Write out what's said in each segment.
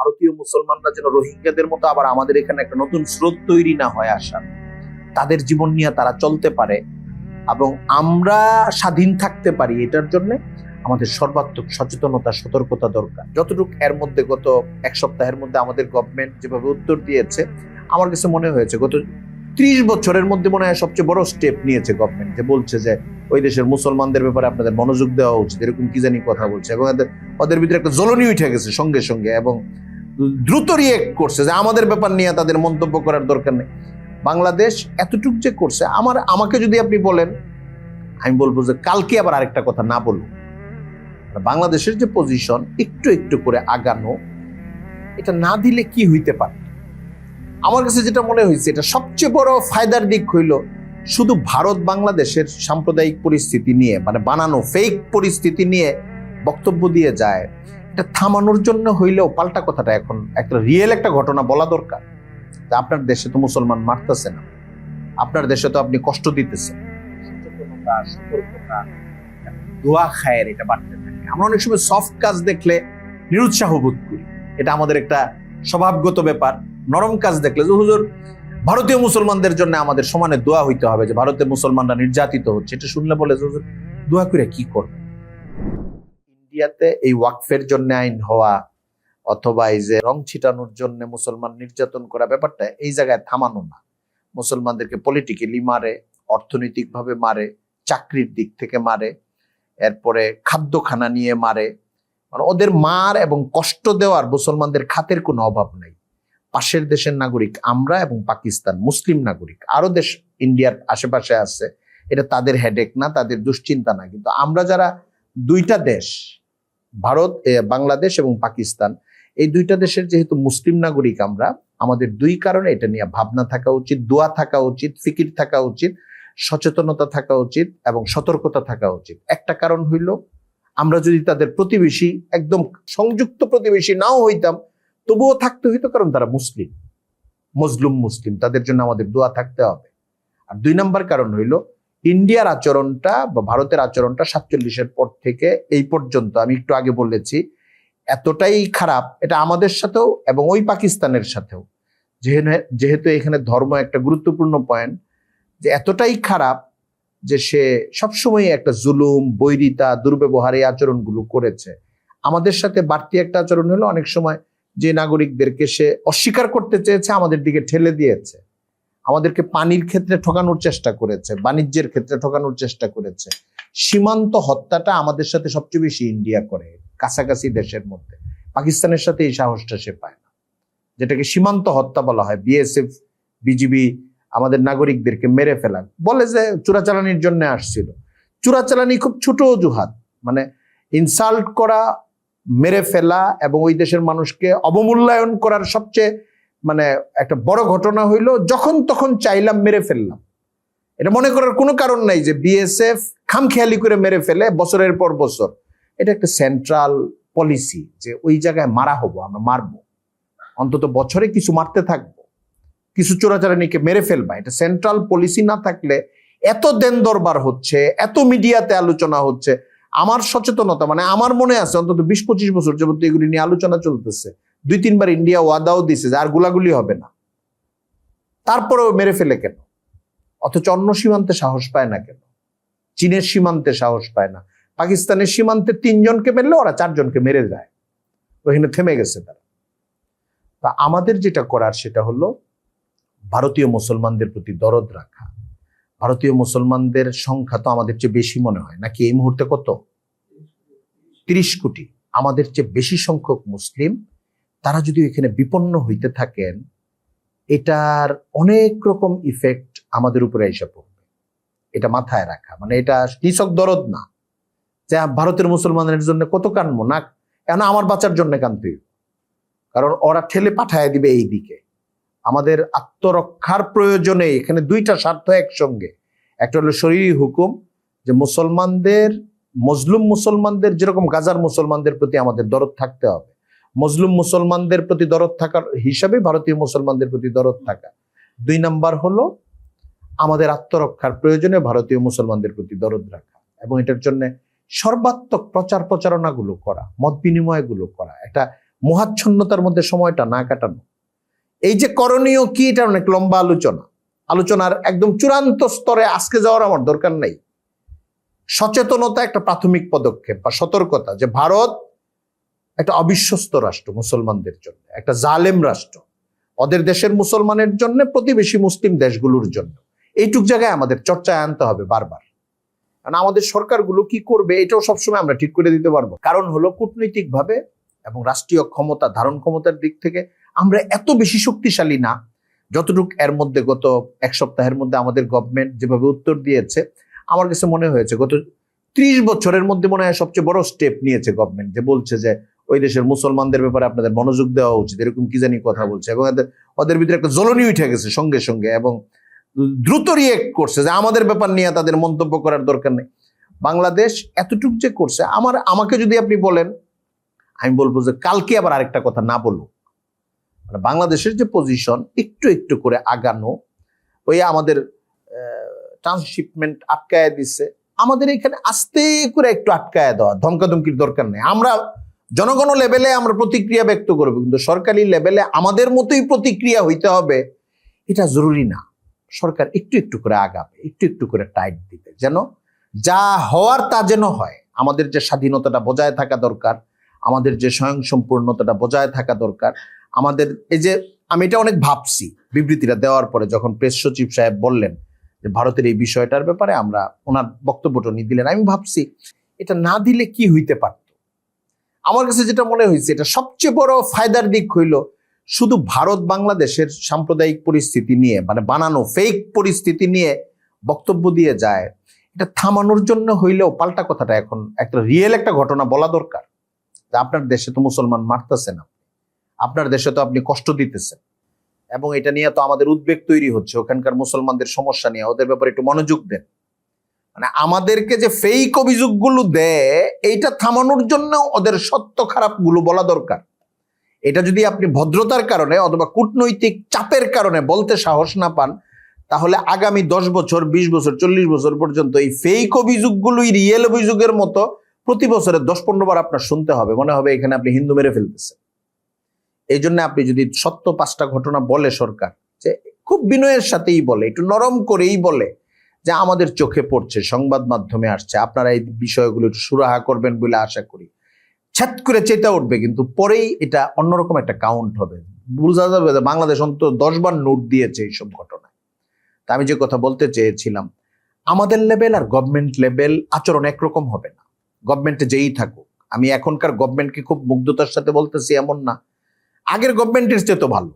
ভারতীয় মুসলমানরা যেন রোহিঙ্গাদের মতো আবার আমাদের এখানে একটা নতুন স্রোত তৈরি না হয় আসার, তাদের জীবন নিয়ে তারা চলতে পারে এবং আমরা স্বাধীন থাকতে পারি, এটার জন্য আমাদের সর্বাত্মক সচেতনতা, সতর্কতা দরকার। যতটুকু এর মধ্যে গত এক সপ্তাহের মধ্যে আমাদের গভর্নমেন্ট যেভাবে উত্তর দিয়েছে, আমার কাছে মনে হয়েছে গত 30 বছরের মধ্যে মনে হয় সবচেয়ে বড় স্টেপ নিয়েছে গভর্নমেন্ট, যে বলছে যে ওই দেশের মুসলমানদের ব্যাপারে আপনাদের মনোযোগ দেওয়া উচিত, এরকম কি জানি কথা বলছে, এবং ওদের ভিতরে একটা জ্বলনি উঠে গেছে সঙ্গে সঙ্গে, এবং দ্রুত রিয়েক্ট করছে যে আমাদের ব্যাপার নিয়ে তাদের মন্তব্য করার দরকার নেই। বাংলাদেশ এতটুকু যে করছে, আমাকে যদি আপনি বলেন, আমি বলবো যে কালকে আবার আরেকটা কথা না বলবো। বাংলাদেশের যে পজিশন, একটু একটু করে আগানো, এটা না দিলে কি হইতে পারে? আমার কাছে যেটা মনে হয়েছে, এটা সবচেয়ে বড় ফায়দার দিক হইল শুধু ভারত বাংলাদেশের সাম্প্রদায়িক পরিস্থিতি নিয়ে, মানে বানানো ফেক পরিস্থিতি নিয়ে বক্তব্য দিয়ে যায়, এটা থামানোর জন্য হইলেও পাল্টা কথাটা এখন একটা রিয়েল একটা ঘটনা বলা দরকার। আপনার দেশে তো মুসলমান মারতেছে না, আপনার দেশে তো আপনি কষ্ট দিতেছেন, সচেতনতা, সতর্কতা, দোয়া খায়ের এটা বাড়তে থাকে। আমরা অনেক সময় সফট কাজ দেখলে নিরুৎসাহ বোধ করি, এটা আমাদের একটা স্বভাবগত ব্যাপার। নরম কাজ দেখলে, যে হুজুর ভারতীয় মুসলমানদের জন্য আমাদের সমানে দোয়া হইতে হবে, যে ভারতের মুসলমানরা নির্যাতিত হচ্ছে, এটা শুনলে বলে যে হুজুর দোয়া করে কি করবে? ইন্ডিয়াতে এই ওয়াকফের জন্য আইন হওয়া, অথবা এই যে রং ছিটানোর জন্য মুসলমান নির্যাতন করা, ব্যাপারটা এই জায়গায় থামানো না। মুসলমানদেরকে পলিটিক্যালি মারে, অর্থনৈতিকভাবে মারে, চাকরির দিক থেকে মারে, এরপরে খাদ্যখানা নিয়ে মারে, মানে ওদের মার এবং কষ্ট দেওয়ার মুসলমানদের খাতের কোনো অভাব নাই। পাশের দেশের নাগরিক আমরা এবং পাকিস্তান, মুসলিম নাগরিক আরো দেশ ইন্ডিয়ার আশেপাশে আছে, এটা তাদের হেডেক না, তাদের দুশ্চিন্তা না। কিন্তু আমরা যারা দুইটা দেশ, ভারত, বাংলাদেশ এবং পাকিস্তান, এই দুইটা দেশের যেহেতু মুসলিম নাগরিক আমরা, আমাদের দুই কারণে এটা নিয়ে ভাবনা থাকা উচিত, দোয়া থাকা উচিত, ফিকির থাকা উচিত, সচেতনতা থাকা উচিত এবং সতর্কতা থাকা উচিত। একটা কারণ হইল, আমরা যদি তাদের প্রতিবেশী, একদম সংযুক্ত প্রতিবেশী নাও হইতাম, তবুও থাকতে হইতো, কারণ তারা মুসলিম, মজলুম মুসলিম, তাদের জন্য আমাদের দোয়া থাকতে হবে। আর 2 নম্বর কারণ হইল, ইন্ডিয়ার আচরণটা বা ভারতের আচরণটা 47-এর পর থেকে এই পর্যন্ত, আমি একটু আগে বলেছি, এতটাই খারাপ, এটা আমাদের সাথেও এবং ওই পাকিস্তানের সাথেও, যেহেতু এখানে ধর্ম একটা গুরুত্বপূর্ণ পয়েন্ট, যে এতটাই খারাপ যে সে সবসময় একটা জুলুম, বৈরিতা, দুর্ব্যবহার এই আচরণগুলো করেছে। আমাদের সাথে বাড়তি একটা আচরণ হলো, অনেক সময় যে নাগরিকদেরকে সে অস্বীকার করতে চেয়েছে আমাদের দিকে ঠেলে দিয়েছে, আমাদেরকে পানির ক্ষেত্রে ঠকানোর চেষ্টা করেছে, বাণিজ্যের ক্ষেত্রে ঠকানোর চেষ্টা করেছে। সীমান্ত হত্যাটা আমাদের সাথে সবচেয়ে বেশি ইন্ডিয়া করে, কাছাকাছি দেশের মধ্যে। পাকিস্তানের সাথে এই সাহসটা সে পায় না, যেটাকে সীমান্ত হত্যা বলা হয়। বিএসএফ, বিজিবি আমাদের নাগরিকদেরকে মেরে ফেলা, বলে যে চোরাচালানির জন্য আসছিল। চোরাচালানি খুব ছোট অজুহাত, মানে ইনসাল্ট করা, মেরে ফেলা এবং ওই দেশের মানুষকে অবমূল্যায়ন করার সবচেয়ে মানে একটা বড় ঘটনা হইলো যখন তখন চাইলাম মেরে ফেললাম। এটা মনে করার কোনো কারণ নাই যে বিএসএফ খামখেয়ালি করে মেরে ফেলে বছরের পর বছর। এটা একটা সেন্ট্রাল পলিসি যে ওই জায়গায় মারা হবো, আমরা মারবো, অন্তত বছরে কিছু মারতে থাকবো, কিছু চোরাচালানিকে মেরে ফেলবা। এটা সেন্ট্রাল পলিসি না থাকলে এত দেন দরবার হচ্ছে, এত মিডিয়াতে আলোচনা হচ্ছে। আমার সচেতনতা, মানে আমার মনে আছে অন্তত 20-25 বছর যাবত এগুলি নিয়ে আলোচনা চলতেছে। 2-3 বার ইন্ডিয়া ওয়াদাও দিছে যে আর গোলাগুলি হবে না, তারপরেও মেরে ফেলে কেন? অথচ অন্য সীমান্তে সাহস পায় না কেন? চীনের সীমান্তে সাহস পায় না, পাকিস্তানের সীমান্তে 3 জনকে মেরলে ওরা 4 জনকে মেরে যায়, ওখানে থেমে গেছে তারা। তা আমাদের যেটা করার সেটা হলো ভারতীয় মুসলমানদের প্রতি দরদ রাখা। ভারতীয় মুসলমানদের সংখ্যা তো আমাদের চেয়ে বেশি মনে হয় নাকি? এই মুহূর্তে কত? 30 কোটি। আমাদের চেয়ে বেশি সংখ্যক মুসলিম, তারা যদি এখানে বিপন্ন হইতে থাকেন, এটার অনেক রকম ইফেক্ট আমাদের উপরে এসে পড়বে। এটা মাথায় রাখা, মানে এটা কৃষক দরদ না যে ভারতের মুসলমানদের জন্য কত কানবো না, কেন আমার বাঁচার জন্য কানতে, কারণ ওরা ঠেলে পাঠায় দিবে এই দিকে। আমাদের আত্মরক্ষার প্রয়োজনে এখানে 2টা স্বার্থ একসঙ্গে। একটা হলো শরীরি হুকুম, যে মুসলমানদের, মজলুম মুসলমানদের, যেরকম গাজার মুসলমানদের প্রতি আমাদের দরদ থাকতে হবে, মজলুম মুসলমানদের প্রতি দরদ থাকার হিসাবে ভারতীয় মুসলমানদের প্রতি দরদ থাকা। 2 নাম্বার হলো আমাদের আত্মরক্ষার প্রয়োজনে ভারতীয় মুসলমানদের প্রতি দরদ রাখা, এবং এটার জন্য সর্বাত্মক প্রচারণাগুলো করা, মত বিনিময়গুলো করা, একটা মোহাচ্ছন্নতার মধ্যে সময়টা না কাটানো। এই যে করণীয় কি, এটা অনেক লম্বা আলোচনার একদম চূড়ান্ত স্তরে আজকে যাওয়ার আমার দরকার নেই। সচেতনতা একটা প্রাথমিক পদক্ষেপ বা সতর্কতা যে ভারত একটা অবিশ্বস্ত রাষ্ট্র মুসলমানদের জন্য, একটা জালেম রাষ্ট্র, ওদের দেশের মুসলমানের জন্য, প্রতিবেশী মুসলিম দেশগুলোর জন্য। এইটুক জায়গায় আমাদের চর্চায় আনতে হবে বারবার। কারণ আমাদের সরকারগুলো কি করবে এটাও সবসময় আমরা ঠিক করে দিতে পারবো। কারণ হলো কূটনৈতিকভাবে এবং রাষ্ট্রীয় ক্ষমতা, ধারণ ক্ষমতার দিক থেকে আমরা এত বেশি শক্তিশালী না যতটুক এর মধ্যে গত এক সপ্তাহের মধ্যে আমাদের গভর্নমেন্ট যেভাবে উত্তর দিয়েছে, আমার কাছে মনে হয়েছে গত 30 বছরের মধ্যে মনে হয় সবচেয়ে বড় স্টেপ নিয়েছে গভর্নমেন্ট, যে বলছে যে ওই দেশের মুসলমানদের ব্যাপারে আপনাদের মনোযোগ দেওয়া উচিত, এরকম কি জানি কথা বলছে। এবং ওদের ভিতরে একটা জ্বলনি উঠে গেছে সঙ্গে সঙ্গে, এবং দ্রুত রিয়েক্ট করছে যে আমাদের ব্যাপার নিয়ে তাদের মন্তব্য করার দরকার নেই। বাংলাদেশ এতটুকু যে করছে, আমাকে যদি আপনি বলেন, আমি বলবো যে কালকে আবার আরেকটা কথা না বলুক। মানে বাংলাদেশের যে পজিশন, একটু একটু করে আগানো, ওই আমাদের ট্রান্সশিপমেন্ট আটকায় দিছে, আমাদের এখানে আস্তে করে একটু আটকায় দেওয়া, ধমকাধমকির দরকার নেই। আমরা জনগণ লেভেলে আমরা প্রতিক্রিয়া ব্যক্ত করবো, কিন্তু সরকারি লেভেলে আমাদের মতোই প্রতিক্রিয়া হইতে হবে এটা জরুরি না। সরকার একটু একটু করে আগাবে, একটু একটু করে টাইট দিবে, যেন যা হওয়ার তা যেন হয়। আমাদের যে স্বাধীনতাটা বজায় থাকা দরকার, আমাদের যে স্বয়ংসম্পূর্ণতাটা বজায় থাকা দরকার, আমাদের এই যে, আমি এটা অনেক ভাবছি বিবৃতিটা দেওয়ার পরে, যখন প্রেস সচিব সাহেব বললেন যে ভারতের এই বিষয়টার ব্যাপারে আমরা, ওনার বক্তব্যটা নিয়ে দিলেন, আমি ভাবছি এটা না দিলে কি হইতে পারত। আমার কাছে যেটা মনে হয়েছে, এটা সবচেয়ে বড় ফায়দার দিক হইল শুধু ভারত বাংলাদেশের সাম্প্রদায়িক পরিস্থিতি নিয়ে, মানে বানানো ফেক পরিস্থিতি নিয়ে বক্তব্য দিয়ে যায়, এটা থামানোর জন্য হইলেও পাল্টা কথাটা এখন একটা রিয়েল একটা ঘটনা বলা দরকার। আপনার দেশে তো মুসলমান মারতেছেন, আপনার দেশে তো আপনি কষ্ট দিতেছেন, এবং এটা নিয়ে তো আমাদের উদ্বেগ তৈরি হচ্ছে, ওখানকার মুসলমানদের সমস্যা নিয়ে, ওদের ব্যাপারে একটু মনোযোগ দেন। মানে আমাদেরকে যে ফেক অভিযোগগুলো দেয়, এইটা থামানোর জন্য ওদের সত্য খারাপ গুলো বলা দরকার। এটা যদি আপনি ভদ্রতার কারণে অথবা কূটনৈতিক চাপের কারণে বলতে সাহস না পান, তাহলে আগামী 10 বছর, 20 বছর, 40 বছর পর্যন্ত এই ফেক অভিযোগগুলোই রিয়েল অভিযোগের মতো প্রতি বছরে 10-15 বার আপনার শুনতে হবে, মনে হবে এখানে আপনি হিন্দু মেরে ফেলতেছেন। এই জন্য আপনি যদি সত্য 5টা ঘটনা বলে সরকার, যে খুব বিনয়ের সাথেই বলে, একটু নরম করেই বলে যে আমাদের চোখে পড়ছে, সংবাদ মাধ্যমে আসছে, আপনারা এই বিষয়গুলো একটু সুরাহা করবেন বলে আশা করি, ছাত করে চেতা উঠবে, কিন্তু পরেই এটা অন্যরকম একটা কাউন্ট হবে, বোঝা যাবে যে বাংলাদেশ অন্তত 10 বার নোট দিয়েছে এইসব ঘটনায়। তা আমি যে কথা বলতে চেয়েছিলাম, আমাদের লেভেল আর গভর্নমেন্ট লেভেল আচরণ একরকম হবে না, গভর্নমেন্টে যেই থাকুক। আমি এখনকার গভর্নমেন্টকে খুব মুগ্ধতার সাথে বলতেছি এমন না, আগের গভর্নমেন্টের চেয়ে তো ভালো,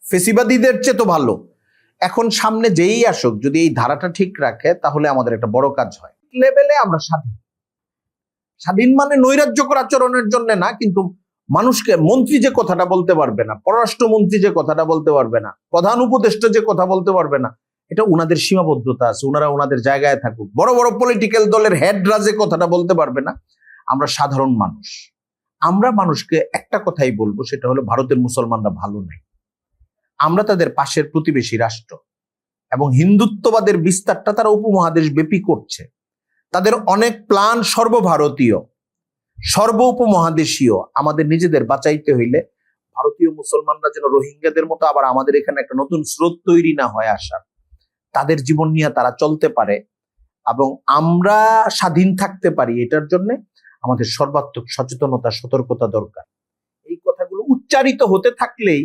ফেসিবাদীদের চেয়ে তো ভালো। এখন সামনে যেই আসুক, যদি এই ধারাটা ঠিক রাখে, তাহলে আমাদের একটা বড় কাজ হয়। লেভেলে আমরা স্বাধীন মানে নৈরাজ্যকর আচরণের জন্য না, কিন্তু মানুষকে, মন্ত্রী যে কথাটা বলতে পারবে না, পররাষ্ট্রমন্ত্রী যে কথাটা বলতে পারবে না, প্রধান উপদেষ্টা যে কথা বলতে পারবে না, এটা ওনাদের সীমাবদ্ধতা আছে, ওনারা ওনাদের জায়গায় থাকুক। বড় বড় পলিটিক্যাল দলের হেডরা যে কথাটা বলতে পারবে না। আমরা সাধারণ মানুষ, আমরা মানুষকে একটা কথাই বলবো, সেটা হলো ভারতের মুসলমানরা ভালো নাই, আমরা তাদের পাশের প্রতিবেশী রাষ্ট্র, এবং হিন্দুত্ববাদের বিস্তারটা তারা উপমহাদেশ ব্যাপী করছে। তাদের অনেক প্ল্যান সর্বভারতীয়, সর্ব উপমহাদেশীয়। আমাদের নিজেদের বাঁচাইতে হইলে ভারতীয় মুসলমানরা যেন রোহিঙ্গাদের মতো আবার আমাদের এখানে একটা নতুন স্রোত তৈরি না হয় আসার, তাদের জীবন নিয়ে তারা চলতে পারে এবং আমরা স্বাধীন থাকতে পারি, এটার জন্য আমাদের সর্বাত্মক সচেতনতা, সতর্কতা দরকার। এই কথাগুলো উচ্চারিত হতে থাকলেই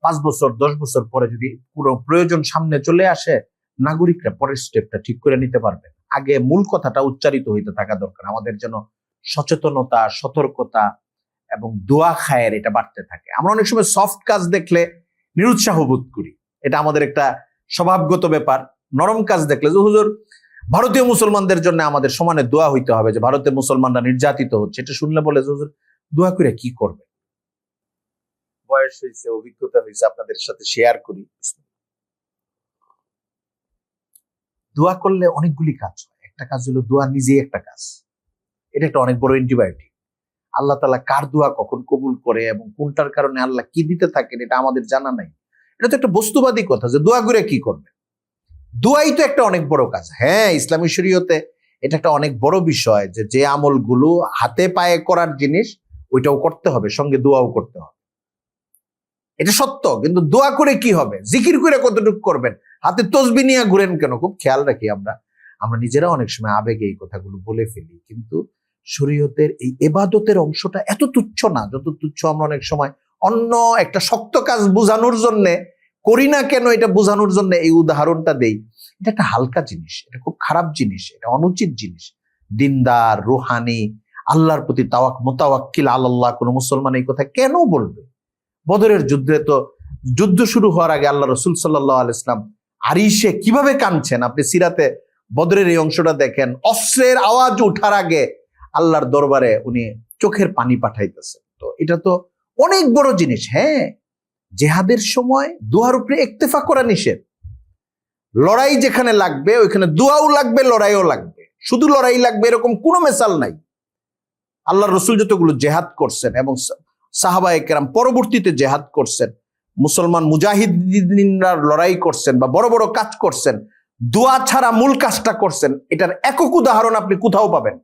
5 বছর 10 বছর পরে যদি পুরো প্রয়োজন সামনে চলে আসে, নাগরিকরা পরের স্টেপটা ঠিক করে নিতে পারবে। আগে মূল কথাটা উচ্চারিত হইতে থাকা দরকার। আমাদের যেন সচেতনতা, সতর্কতা এবং দোয়া খায়ের এটা বাড়তে থাকে। আমরা অনেক সময় সফট কাজ দেখলে নিরুৎসাহ বোধ করি, এটা আমাদের একটা স্বভাবগত ব্যাপার। নরম কাজ দেখলে, যে হুজুর ভারতীয় মুসলমানদের জন্য আমাদের সমানে দোয়া হইতে হবে, যে ভারতের মুসলমানরা নির্যাতিত হচ্ছে, এটা শুনলে বলে যে হুজুর দোয়া করে কি করবে। বয়স হয়েছে, অভিজ্ঞতা হয়েছে, আপনাদের সাথে শেয়ার করি। দোয়া করলে অনেকগুলি কাজ হয়। একটা কাজ হলো দোয়া নিজেই একটা কাজ, এটা একটা অনেক বড় অ্যান্টিবায়োটিক। আল্লাহ তাআলা কার দোয়া কখন কবুল করে এবং কোনটার কারণে আল্লাহ কি দিতে থাকেন, এটা আমাদের জানা নাই। এটা তো একটা বস্তুবাদী কথা, যে দোয়া করে কি করবে। দোয়াই তো একটা অনেক বড় কাজ। হ্যাঁ, ইসলামী শরীয়তে এটা একটা অনেক বড় বিষয়, যে আমলগুলো হাতে পায়ে করার জিনিস, ওইটাও করতে হবে, সঙ্গে দোয়াও করতে হবে। এটা সত্য, কিন্তু দোয়া করে কি হবে? জিকির করে কতটুকু করবেন? হাতে তসবি নিয়ে ঘুরেন কেন? খুব খেয়াল রাখি আমরা নিজেরা অনেক সময় আবেগে এই কথাগুলো বলে ফেলি, কিন্তু শরীয়তের এই ইবাদতের অংশটা এত তুচ্ছ না যত তুচ্ছ আমরা অনেক সময় অন্য একটা শক্ত কাজ বোঝানোর জন্য করি না কেন, এটা বোঝানোর জন্য এই উদাহরণটা দেই। এটা একটা হালকা জিনিস, এটা খুব খারাপ জিনিস, এটা অনুচিত জিনিস। দিনদার, রুহানি, আল্লাহর প্রতি মোতাওয়াক্কিল আল্লাহ কোন মুসলমান এই কথা কেন বলবে? বদরের যুদ্ধে তো যুদ্ধ শুরু হওয়ার আগে আল্লাহ রাসূল সাল্লাল্লাহু আলাইহি ওয়াসাল্লাম আরিশে কিভাবে কাঁদছেন, আপনি সিরাতে বদরের এই অংশটা দেখেন। অস্ত্রের আওয়াজ ওঠার আগে আল্লাহর দরবারে উনি চোখের পানি পাঠাইতেছেন। তো এটা তো অনেক বড় জিনিস। হ্যাঁ, জেহাদের সময় দোয়ার উপরে ইক্তেফা করা নিষেধ। লড়াই যেখানে লাগবে ওইখানে দোয়াও লাগবে, লড়াইও লাগবে। শুধু লড়াই লাগবে এরকম কোনো মেসাল নাই। আল্লাহর রাসূল যতগুলো জেহাদ করছেন এবং সাহাবায়ে কেরাম পরবর্তীতে জেহাদ করছেন, মুসলমান মুজাহিদিনরা লড়াই করছেন বা বড় বড় কাজ করছেন, দোয়া ছাড়া মূল কাজটা করছেন, এটার একক উদাহরণ আপনি কোথাও পাবেন?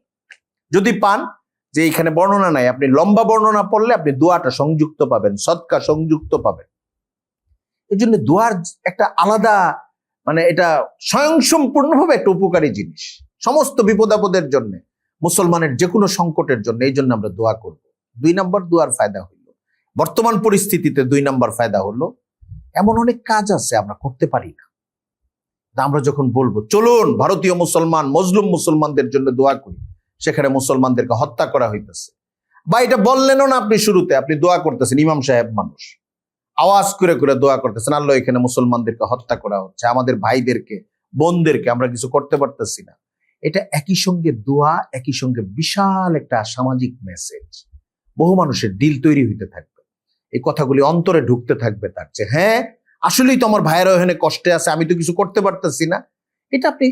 যদি পান, যে এখানে বর্ণনা নাই, আপনি লম্বা বর্ণনা পড়লে আপনি দোয়াটা সংযুক্ত পাবেন, সদকা সংযুক্ত পাবেন। এই জন্য দোয়ার একটা আলাদা, মানে এটা স্বয়ংসম্পূর্ণভাবে একটা উপকারী জিনিস সমস্ত বিপদ আপদের জন্য, মুসলমানের যে কোনো সংকটের জন্য। এই জন্য আমরা দোয়া করব। 2 নম্বর দোয়ার ফায়দা হইল, বর্তমান পরিস্থিতিতে 2 নম্বর ফায়দা হলো, এমন অনেক কাজ আছে আমরা করতে পারি না। আমরা যখন বলবো চলুন ভারতীয় মুসলমান মজলুম মুসলমানদের জন্য দোয়া করি, সেখানে মুসলমানদেরকে হত্যা করা হইতেছে। বা এটা বললেনও না আপনি শুরুতে, আপনি দোয়া করতেছেন, ইমাম সাহেব মানুষ আওয়াজ করে করে দোয়া করতেছেন, আল্লাহ এখানে মুসলমানদেরকে হত্যা করা হচ্ছে, আমাদের ভাইদেরকে বোনদেরকে আমরা কিছু করতে পারতেছি না। এটা একই সঙ্গে দোয়া, একই সঙ্গে বিশাল একটা সামাজিক মেসেজ। বহু মানুষের দিল তৈরি হইতে থাকবে, এই কথাগুলি অন্তরে ঢুকতে থাকবে, তার যে হ্যাঁ আসলেই তো আমার ভাইয়েরা ওখানে কষ্টে আছে, আমি তো কিছু করতে পারতেছি না। এটা আপনি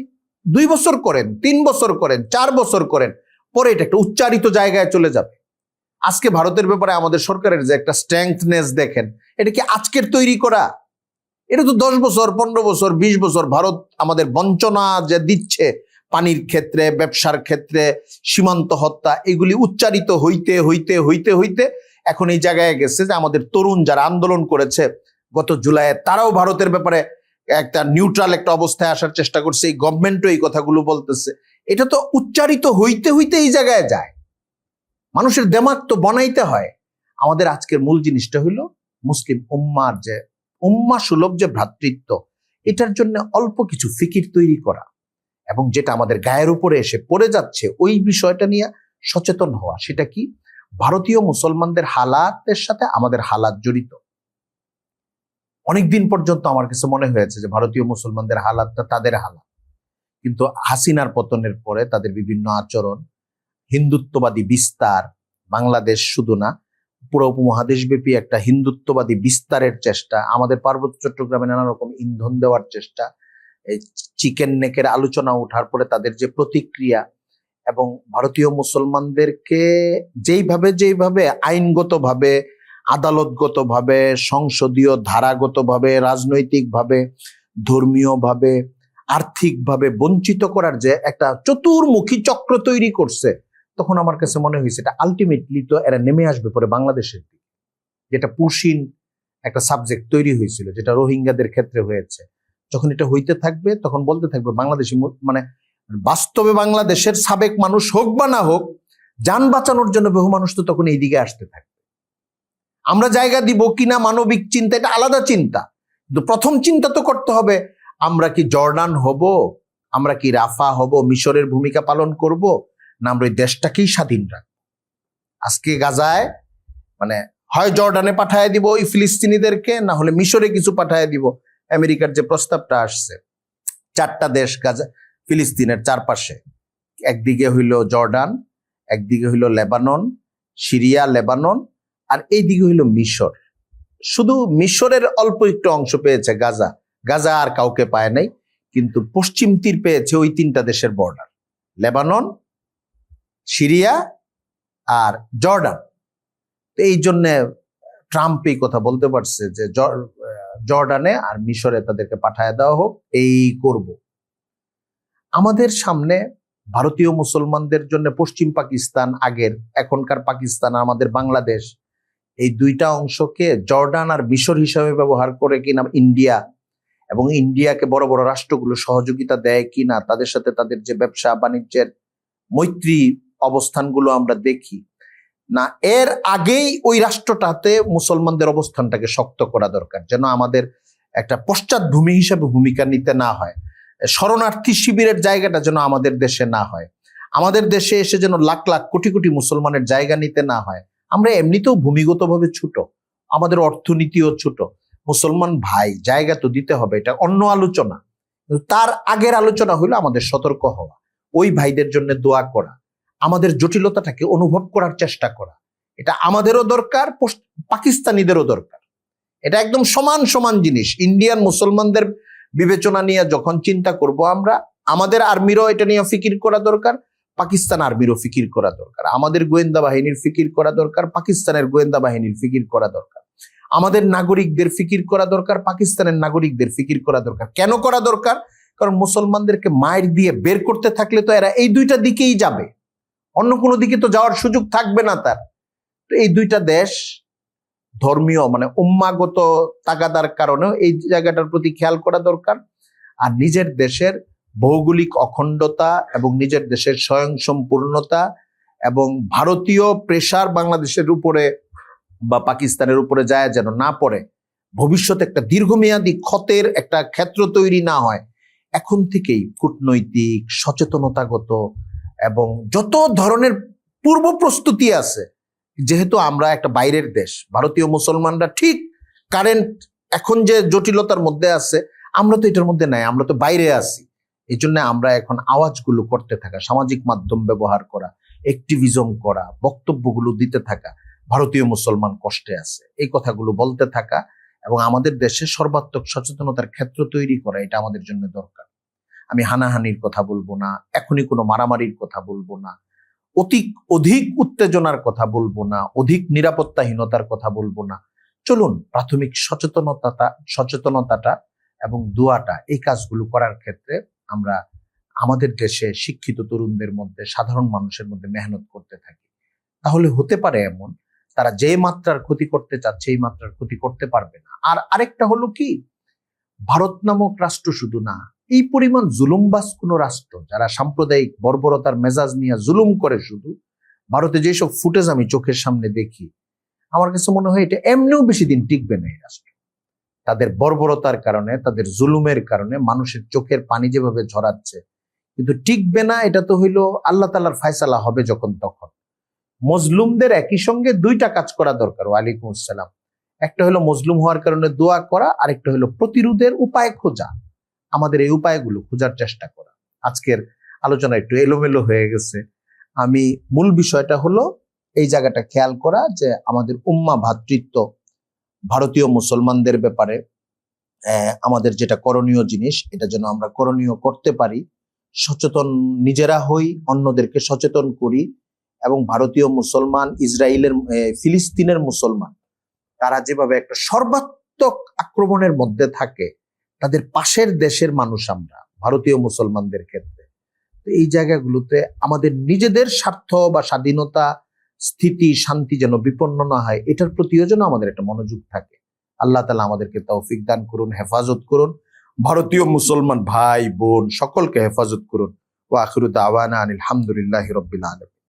2 বছর করেন, 3 বছর করেন, 4 বছর করেন, পরে এটা একটা উচ্চারিত জায়গায় চলে যাবে। আজকে ভারতের ব্যাপারে আমাদের সরকারের যে একটা স্ট্রেংথনেস দেখেন, এটা কি আজকের তৈরি করা? এটা তো 10 বছর, 15 বছর, 20 বছর ভারত আমাদের বঞ্চনা যে দিচ্ছে পানির ক্ষেত্রে, ব্যবসার ক্ষেত্রে, সীমান্ত হত্যা, এগুলি উচ্চারিত হইতে হইতে হইতে হইতে এখন এই জায়গায় গেছে যে আমাদের তরুণ যারা আন্দোলন করেছে গত জুলাইয়ে, তারাও ভারতের ব্যাপারে একটা নিউট্রাল একটা অবস্থায় আসার চেষ্টা করছে। এই গভর্নমেন্টও এই কথাগুলো বলতেছে। এটা তো উচ্চারিত হইতে হইতে এই জায়গায় যায়। মানুষের দেমাগ তো বানাইতে হয়। আমাদের আজকের মূল জিনিসটা হইল মুসলিম উম্মার যে উম্মা সুলভ যে ভ্রাতৃত্ব, এটার জন্য অল্প কিছু ফিকির তৈরি করা এবং যেটা আমাদের গায়ের উপরে এসে পড়ে যাচ্ছে ওই বিষয়টা নিয়ে সচেতন হওয়া। সেটা কি? ভারতীয় মুসলমানদের হালাতের সাথে আমাদের হালাত জড়িত। অনেকদিন পর্যন্ত আমার কাছে মনে হয়েছে যে ভারতীয় মুসলমানদের হালাতটা তাদের হালাত, কিন্তু হাসিনার পতনের পরে তাদের বিভিন্ন আচরণ, হিন্দুত্ববাদী বিস্তার, বাংলাদেশ শুধু না পুরো উপমহাদেশব্যাপী একটা হিন্দুত্ববাদী বিস্তারের চেষ্টা, আমাদের পার্বত্য চট্টগ্রামে নানা রকম ইন্ধন দেওয়ার চেষ্টা, এই চিকেন নেকের আলোচনা ওঠার পরে তাদের যে প্রতিক্রিয়া, এবং ভারতীয় মুসলমানদেরকে যেইভাবে আইনগতভাবে, আদালতগতভাবে, সংসদীয় ধারাগতভাবে, রাজনৈতিকভাবে, ধর্মীয়ভাবে, আর্থিকভাবে বঞ্চিত করার যে একটা চতুর্মুখী চক্র তৈরি করছে, তখন আমার কাছে মনে হয়েছে এটা আলটিমেটলি তো এরা নেমে আসবে পরে বাংলাদেশের দিকে। যেটা পুশিন একটা সাবজেক্ট তৈরি হয়েছিল, যেটা রোহিঙ্গাদের ক্ষেত্রে হয়েছে, যখন এটা হইতে থাকবে তখন বলতে থাকবে বাংলাদেশি, মানে বাস্তবে বাংলাদেশের সাবেক মানুষ হোক বা না হোক, যান বাঁচানোর জন্য বহু মানুষ তো তখন এই দিকে আসতে থাকবে। আমরা জায়গা দিব কিনা মানবিক চিন্তা, এটা আলাদা চিন্তা, কিন্তু প্রথম চিন্তা তো করতে হবে আমরা কি জর্ডান হব, আমরা কি রাফা হব, মিশরের ভূমিকা পালন করব, না আমরা ওই দেশটাকেই স্বাধীন রাখবো। আজকে গাজায় মানে হয় জর্ডানে পাঠায় দিব ওই ফিলিস্তিনিদেরকে, না হলে মিশরে কিছু পাঠায় দিব। আমেরিকার যে প্রস্তাবটা আসছে, 4টা দেশ গাজা ফিলিস্তিনের চারপাশে, একদিকে হইল জর্ডান, একদিকে হইল লেবানন, সিরিয়া, লেবানন, আর এইদিকে হইল মিশর। শুধু মিশরের অল্প একটু অংশ পেয়েছে গাজা, গাজা আর কাউকে পায় নাই, কিন্তু পশ্চিম তীর পেয়েছে ওই 3টা দেশের বর্ডার, লেবানন, সিরিয়া আর জর্ডান। তো এই জন্য ট্রাম্প এই কথা বলতে পারছে যে জর্ডানে আর মিশরে তাদেরকে পাঠায় দেওয়া হোক, এই করব। আমাদের সামনে ভারতীয় মুসলমানদের জন্য পশ্চিম পাকিস্তান আগের, এখনকার পাকিস্তান, আমাদের বাংলাদেশ, এই দুইটা অংশকে জর্ডান আর মিশর হিসাবে ব্যবহার করে কিনা ইন্ডিয়া, এবং ইন্ডিয়াকে বড় বড় রাষ্ট্রগুলো সহযোগিতা দেয় কিনা, তাদের সাথে তাদের যে ব্যবসা বাণিজ্যের মৈত্রী অবস্থানগুলো আমরা দেখি না, এর আগেই ওই রাষ্ট্রটাতে মুসলমানদের অবস্থানটাকে শক্ত করা দরকার, যেন আমাদের একটা পশ্চাৎভূমি হিসাবে ভূমিকা নিতে না হয়। শরণার্থী শিবিরের জায়গাটা যেন আমাদের দেশে না হয়, আমাদের দেশে এসে যেন লাখ লাখ কোটি কোটি মুসলমানের জায়গা নিতে না হয়। আমরা এমনিতেও ভূমিগতভাবে ছোট, আমাদের অর্থনীতিও ছোট। মুসলমান ভাই জায়গা তো দিতে হবে, এটা অন্য আলোচনা। তার আগের আলোচনা হলো আমাদের সতর্ক হওয়া, ওই ভাইদের জন্য দোয়া করা, আমাদের জটিলতাটাকে অনুভব করার চেষ্টা করা। এটা আমাদেরও দরকার, পাকিস্তানিদেরও দরকার। এটা একদম সমান সমান জিনিস। ইন্ডিয়ান মুসলমানদের বিবেচনা নিয়ে যখন চিন্তা করব আমরা, আমাদের আর্মিরও এটা নিয়ে ফিকির করা দরকার, পাকিস্তান আর্মিরও ফিকির করা দরকার, আমাদের গোয়েন্দা বাহিনীর ফিকির করা দরকার, পাকিস্তানের গোয়েন্দা বাহিনীর ফিকির করা দরকার, আমাদের নাগরিকদের ফিকির করা দরকার, পাকিস্তানের নাগরিকদের ফিকির করা দরকার। কেন করা দরকার? কারণ মুসলমানদেরকে মায়ের দিয়ে বের করতে থাকলে তো এরা এই দুইটা দিকেই যাবে, অন্য কোনো দিকে তো যাওয়ার সুযোগ থাকবে না তার। তো এই দুইটা দেশ ধর্মীয় মানে উম্মাগত তাগাদার কারণেও এই জায়গাটার প্রতি খেয়াল করা দরকার। আর নিজের দেশের ভৌগোলিক অখণ্ডতা এবং নিজের দেশের স্বয়ংসম্পূর্ণতা এবং ভারতীয় প্রেসার বাংলাদেশের উপরে বা পাকিস্তানের উপরে যায় যেন না পড়ে, ভবিষ্যতে একটা দীর্ঘমেয়াদী ক্ষতের একটা ক্ষেত্র তৈরি না হয়, এখন থেকেই কূটনৈতিক সচেতনতাগত এবং যত ধরনের পূর্ব প্রস্তুতি আছে, যেহেতু আমরা একটা বাইরের দেশ, ভারতীয় মুসলমানরা ঠিক কারেন্ট এখন যে জটিলতার মধ্যে আছে, আমরা তো এটার মধ্যে নাই, আমরা তো বাইরে আছি। এই জন্য আমরা এখন আওয়াজগুলো করতে থাকা, সামাজিক মাধ্যম ব্যবহার করা, অ্যাক্টিভিজম করা, বক্তব্যগুলো দিতে থাকা, ভারতীয় মুসলমান কষ্টে আছে, এই কথাগুলো বলতে থাকা এবং আমাদের দেশে সর্বাত্মক সচেতনতার ক্ষেত্র তৈরি করা, এটা আমাদের জন্য দরকার। আমি হানাহানির কথা বলবো না, এখনই কোনো মারামারির কথা বলবো না, অধিক উত্তেজনার কথা বলবো না, অধিক নিরাপত্তাহীনতার কথা বলবো না। চলুন প্রাথমিক সচেতনতাটা এবং দোয়াটা, এই কাজগুলো করার ক্ষেত্রে আমরা আমাদের দেশে শিক্ষিত তরুণদের মধ্যে, সাধারণ মানুষের মধ্যে মেহনত করতে থাকি। তাহলে হতে পারে এমন, তারা যে মাত্রার ক্ষতি করতে চাচ্ছে এই মাত্রার ক্ষতি করতে পারবে না। আর আরেকটা হলো কি, ভারত নামক রাষ্ট্র শুধু না, এই পরিমাণ জুলুমবাজ কোন রাষ্ট্র যারা সাম্প্রদায়িক বর্বরতার মেজাজ নিয়ে জুলুম করে, শুধু ভারতে যেসব ফুটেজ আমি চোখের সামনে দেখি, আমার কাছে মনে হয় এটা এমনিও বেশি দিন টিকবে না। এই রাষ্ট্র তাদের বর্বরতার কারণে, তাদের জুলুমের কারণে মানুষের চোখের পানি যেভাবে ঝরাচ্ছে, কিন্তু টিকবে না। এটা তো হইলো আল্লাহ তাআলার ফয়সালা হবে যখন তখন। মজলুমদের একই সঙ্গে দুইটা কাজ করা দরকার। ওয়ালাইকুম আসসালাম। একটা হলো মজলুম হওয়ার কারণে দোয়া করা, আরেকটা হলো প্রতিরোধের উপায় খোঁজা। আমাদের এই উপায়গুলো খোঁজার চেষ্টা করা। আজকের আলোচনা একটু এলোমেলো হয়ে গেছে। আমি মূল বিষয়টা হলো এই জায়গাটা খেয়াল করা যে আমাদের উম্মা ভ্রাতৃত্ব, ভারতীয় মুসলমানদের ব্যাপারে আমাদের যেটা করণীয় জিনিস, এটা যেন আমরা করণীয় করতে পারি, সচেতন নিজেরা হই, অন্যদেরকে সচেতন করি। এবং ভারতীয় মুসলমান, ইসরায়েলের, ফিলিস্তিনের মুসলমান, তারা যেভাবে একটা সর্বাত্মক আক্রমণের মধ্যে থাকে, তাদের পাশের দেশের মানুষ আমরা ভারতীয় মুসলমানদের ক্ষেত্রে, এই জায়গাগুলোতে আমাদের নিজেদের স্বার্থ বা স্বাধীনতা, স্থিতি, শান্তি যেন বিপন্ন না হয়, এটার প্রতিও যেন আমাদের একটা মনোযোগ থাকে। আল্লাহ তাআলা আমাদেরকে তৌফিক দান করুন, হেফাজত করুন, ভারতীয় মুসলমান ভাই বোন সকলকে হেফাজত করুন। ওয়া আখিরু দাওয়ানা আনিল হামদুলিল্লাহি রাব্বিল আলামিন।